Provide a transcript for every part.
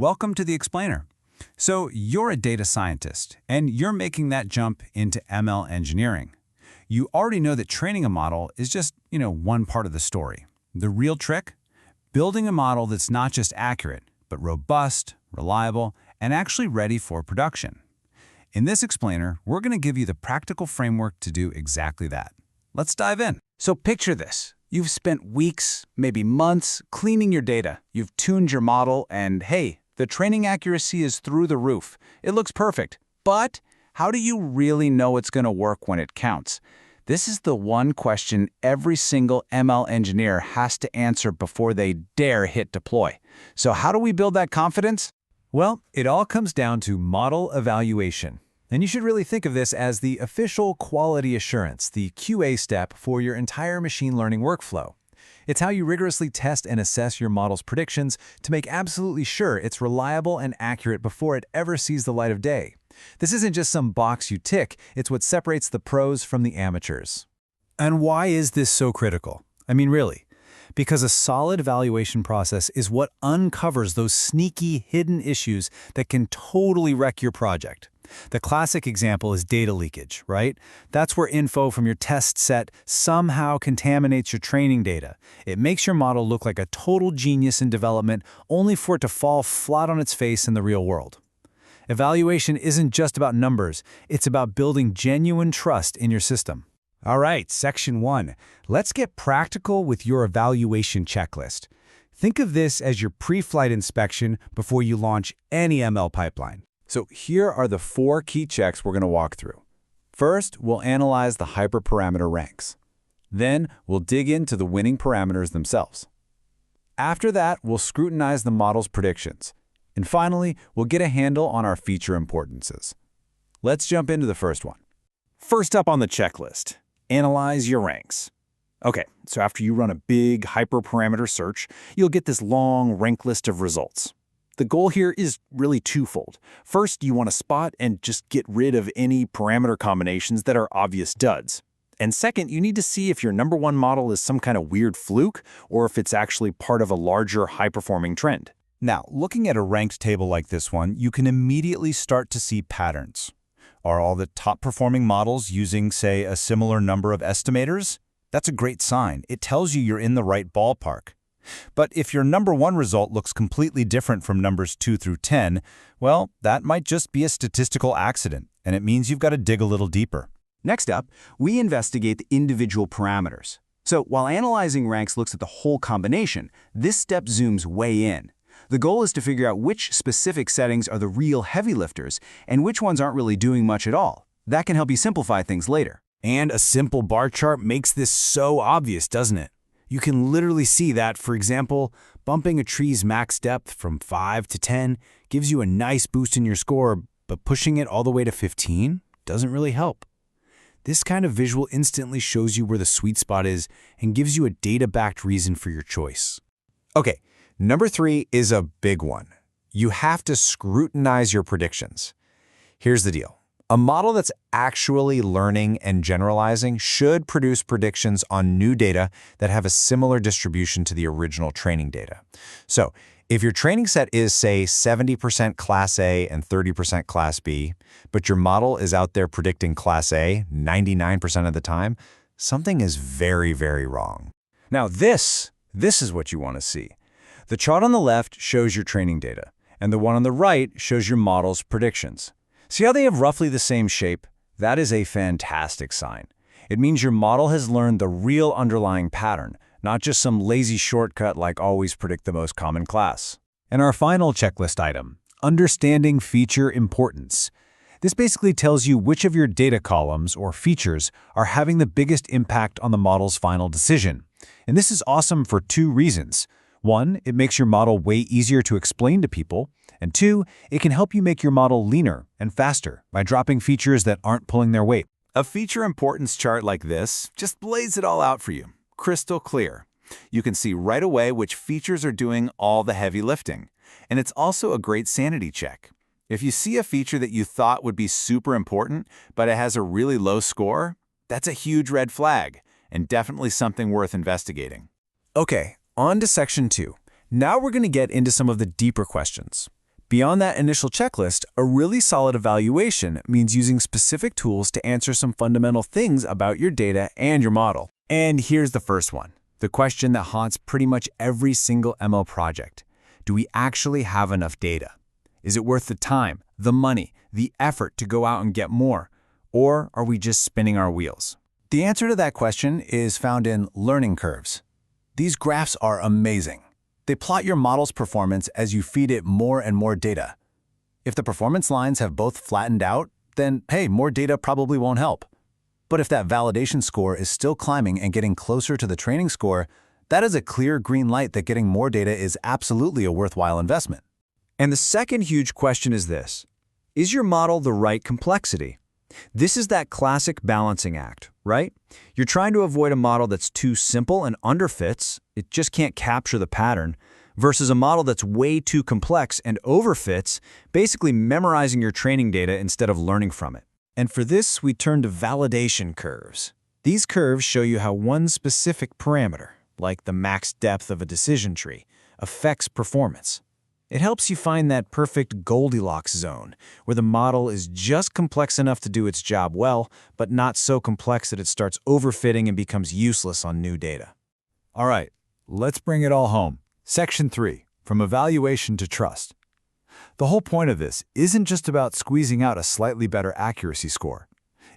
Welcome to the Explainer. So you're a data scientist, and you're making that jump into ML engineering. You already know that training a model is just, one part of the story. The real trick? Building a model that's not just accurate, but robust, reliable, and actually ready for production. In this Explainer, we're going to give you the practical framework to do exactly that. Let's dive in. So picture this. You've spent weeks, maybe months, cleaning your data. You've tuned your model, and hey, the training accuracy is through the roof. It looks perfect. But how do you really know it's going to work when it counts? This is the one question every single ML engineer has to answer before they dare hit deploy. So how do we build that confidence? Well, it all comes down to model evaluation. And you should really think of this as the official quality assurance, the QA step for your entire machine learning workflow. It's how you rigorously test and assess your model's predictions to make absolutely sure it's reliable and accurate before it ever sees the light of day. This isn't just some box you tick, it's what separates the pros from the amateurs. And why is this so critical? I mean, really. Because a solid evaluation process is what uncovers those sneaky, hidden issues that can totally wreck your project. The classic example is data leakage, right? That's where info from your test set somehow contaminates your training data. It makes your model look like a total genius in development, only for it to fall flat on its face in the real world. Evaluation isn't just about numbers, it's about building genuine trust in your system. All right, Section 1. Let's get practical with your evaluation checklist. Think of this as your pre-flight inspection before you launch any ML pipeline. So here are the 4 key checks we're going to walk through. First, we'll analyze the hyperparameter ranks. Then, we'll dig into the winning parameters themselves. After that, we'll scrutinize the model's predictions. And finally, we'll get a handle on our feature importances. Let's jump into the first one. First up on the checklist, analyze your ranks. Okay, so after you run a big hyperparameter search, you'll get this long rank list of results. The goal here is really twofold. First, you want to spot and just get rid of any parameter combinations that are obvious duds. And second, you need to see if your number one model is some kind of weird fluke or if it's actually part of a larger high-performing trend. Now, looking at a ranked table like this one, you can immediately start to see patterns. Are all the top-performing models using, say, a similar number of estimators? That's a great sign. It tells you you're in the right ballpark. But if your number one result looks completely different from numbers 2 through 10, well, that might just be a statistical accident, and it means you've got to dig a little deeper. Next up, we investigate the individual parameters. So while analyzing ranks looks at the whole combination, this step zooms way in. The goal is to figure out which specific settings are the real heavy lifters and which ones aren't really doing much at all. That can help you simplify things later. And a simple bar chart makes this so obvious, doesn't it? You can literally see that, for example, bumping a tree's max depth from 5 to 10 gives you a nice boost in your score, but pushing it all the way to 15 doesn't really help. This kind of visual instantly shows you where the sweet spot is and gives you a data-backed reason for your choice. Okay, number 3 is a big one. You have to scrutinize your predictions. Here's the deal. A model that's actually learning and generalizing should produce predictions on new data that have a similar distribution to the original training data. So, if your training set is, say, 70% Class A and 30% Class B, but your model is out there predicting Class A 99% of the time, something is very, very wrong. Now this is what you want to see. The chart on the left shows your training data, and the one on the right shows your model's predictions. See how they have roughly the same shape? That is a fantastic sign. It means your model has learned the real underlying pattern, not just some lazy shortcut like always predict the most common class. And our final checklist item, understanding feature importance. This basically tells you which of your data columns or features are having the biggest impact on the model's final decision. And this is awesome for 2 reasons. 1, it makes your model way easier to explain to people. And 2, it can help you make your model leaner and faster by dropping features that aren't pulling their weight. A feature importance chart like this just lays it all out for you, crystal clear. You can see right away which features are doing all the heavy lifting. And it's also a great sanity check. If you see a feature that you thought would be super important, but it has a really low score, that's a huge red flag and definitely something worth investigating. Okay, on to Section 2. Now we're going to get into some of the deeper questions. Beyond that initial checklist, a really solid evaluation means using specific tools to answer some fundamental things about your data and your model. And here's the first one, the question that haunts pretty much every single ML project. Do we actually have enough data? Is it worth the time, the money, the effort to go out and get more? Or are we just spinning our wheels? The answer to that question is found in learning curves. These graphs are amazing. They plot your model's performance as you feed it more and more data. If the performance lines have both flattened out, then hey, more data probably won't help. But if that validation score is still climbing and getting closer to the training score, that is a clear green light that getting more data is absolutely a worthwhile investment. And the second huge question is this: is your model the right complexity? This is that classic balancing act, right? You're trying to avoid a model that's too simple and underfits, it just can't capture the pattern, versus a model that's way too complex and overfits, basically memorizing your training data instead of learning from it. And for this, we turn to validation curves. These curves show you how one specific parameter, like the max depth of a decision tree, affects performance. It helps you find that perfect Goldilocks zone, where the model is just complex enough to do its job well, but not so complex that it starts overfitting and becomes useless on new data. All right, let's bring it all home. Section 3, from evaluation to trust. The whole point of this isn't just about squeezing out a slightly better accuracy score.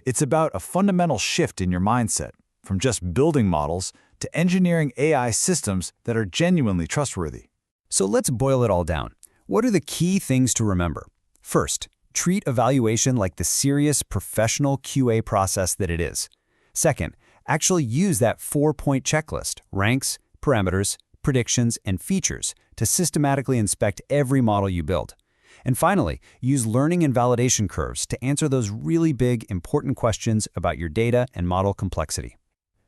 It's about a fundamental shift in your mindset, from just building models to engineering AI systems that are genuinely trustworthy. So let's boil it all down. What are the key things to remember? First, treat evaluation like the serious professional QA process that it is. Second, actually use that 4-point checklist, ranks, parameters, predictions, and features to systematically inspect every model you build. And finally, use learning and validation curves to answer those really big, important questions about your data and model complexity.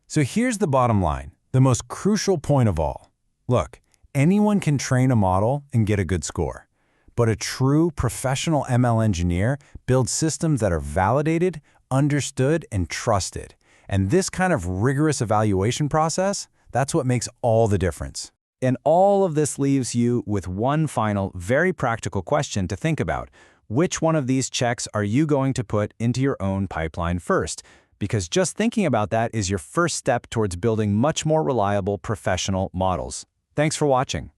So here's the bottom line, the most crucial point of all. Look, anyone can train a model and get a good score, but a true professional ML engineer builds systems that are validated, understood, and trusted. And this kind of rigorous evaluation process, that's what makes all the difference. And all of this leaves you with one final, very practical question to think about. Which one of these checks are you going to put into your own pipeline first? Because just thinking about that is your first step towards building much more reliable professional models. Thanks for watching.